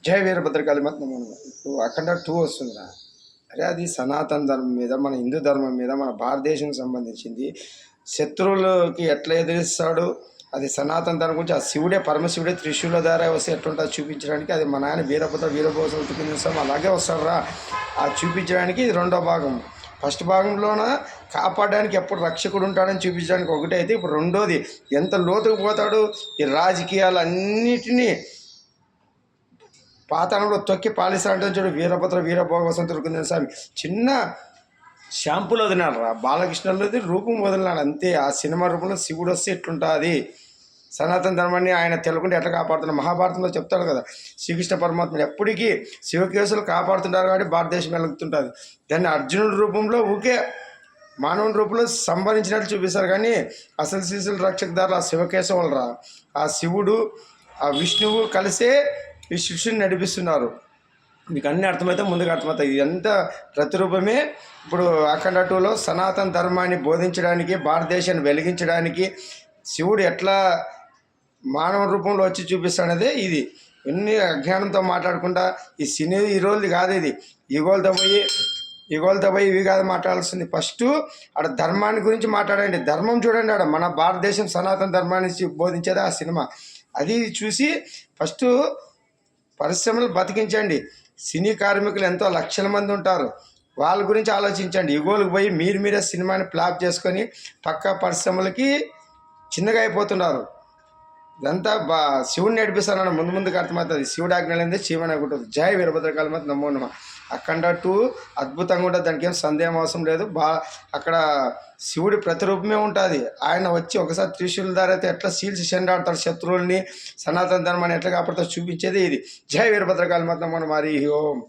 జై వీరభద్రకాళి మత్ నమో నమః. ఇప్పుడు అఖండ 2 వస్తుందిరా. అరే అది సనాతన ధర్మం మీద, మన హిందూ ధర్మం మీద, మన భారతదేశం సంబంధించింది. శత్రువులకి ఎట్లా ఎదిరిస్తాడు, అది సనాతన ధర్మం గురించి. ఆ శివుడే, పరమశివుడే త్రిశూల ద్వారా వస్తే ఎట్లుంటుందో చూపించడానికి, అది మా నాయన వీరభోసం చూపించాం, అలాగే వస్తారా ఆ చూపించడానికి. ఇది రెండో భాగం. ఫస్ట్ భాగంలోన కాపాడడానికి ఎప్పుడు రక్షకుడు ఉంటాడని చూపించడానికి ఒకటే అయితే, ఇప్పుడు రెండోది ఎంత లోతుకు పోతాడు, ఈ రాజకీయాలు అన్నిటినీ పాతాళంలో తొక్కి పాలిస్తాడంటే చూడు. వీరభోగ వసంత రుకుందని స్వామి చిన్న షాంపూలు వదిలినాడు రా. బాలకృష్ణులది రూపం వదిలినాడు అంతే. ఆ సినిమా రూపంలో శివుడు వస్తే ఎట్లుంటుంది, సనాతన ధర్మాన్ని ఆయన తెలుగుంటే ఎట్లా కాపాడుతున్నారు. మహాభారతంలో చెప్తాడు కదా, శ్రీకృష్ణ పరమాత్మని ఎప్పటికీ శివకేశులు కాపాడుతుంటారు కాబట్టి భారతదేశం వెలుగుతుంటుంది. దాన్ని అర్జునుడి రూపంలో ఊకే మానవుని రూపంలో సంభరించినట్లు చూపిస్తారు. కానీ అసలు శిశుల రక్షకదారులు ఆ శివకేశవులు రా. ఆ శివుడు, ఆ విష్ణువు కలిసే ఈ శిష్యుని నడిపిస్తున్నారు. మీకు అన్నీ అర్థమైతే ముందుగా అర్థమవుతాయి. ఇదంతా ప్రతిరూపమే. ఇప్పుడు అఖండ 2లో సనాతన ధర్మాన్ని బోధించడానికి, భారతదేశాన్ని వెలిగించడానికి శివుడు ఎట్లా మానవ రూపంలో వచ్చి చూపిస్తాడనేదే ఇది. ఎన్ని అజ్ఞానంతో మాట్లాడకుండా ఈ సినీ హీరోలది కాదు ఇది. ఈగోలతో పోయి ఇవి కాదు మాట్లాడాల్సింది. ఫస్ట్ ఆడ ధర్మాన్ని గురించి మాట్లాడండి. ధర్మం చూడండి. ఆడ మన భారతదేశం సనాతన ధర్మాన్ని బోధించేది ఆ సినిమా. అది చూసి ఫస్ట్ పరిశ్రమలు బతికించండి. సినీ కార్మికులు ఎంతో లక్షల మంది ఉంటారు, వాళ్ళ గురించి ఆలోచించండి. ఇగోలకు పోయి మీరే సినిమాని ఫ్లాప్ చేసుకొని పక్క పరిశ్రమలకి చిన్నగా అయిపోతున్నారు. ఇదంతా శివుడిని నడిపిస్తానన్న ముందుకు అర్థమవుతుంది. శివుడు ఆజ్ఞలేందే శివని ఉంటుంది. జై వీరభద్రకాళి మత్ నమో నమః. అఖండ 2 అద్భుతంగా ఉంటుంది, దానికి ఏం సందేహం అవసరం లేదు. అక్కడ శివుడి ప్రతిరూపమే ఉంటుంది. ఆయన వచ్చి ఒకసారి త్రిశూల ద్వారా అయితే ఎట్లా సీల్చి చెండాడతాడు శత్రువుల్ని, సనాతన ధర్మాన్ని ఎట్లా కాపాడుతాడు చూపించేది ఇది. జై వీరభద్రకాళి మత్ నమో నమః. హరి ఓం.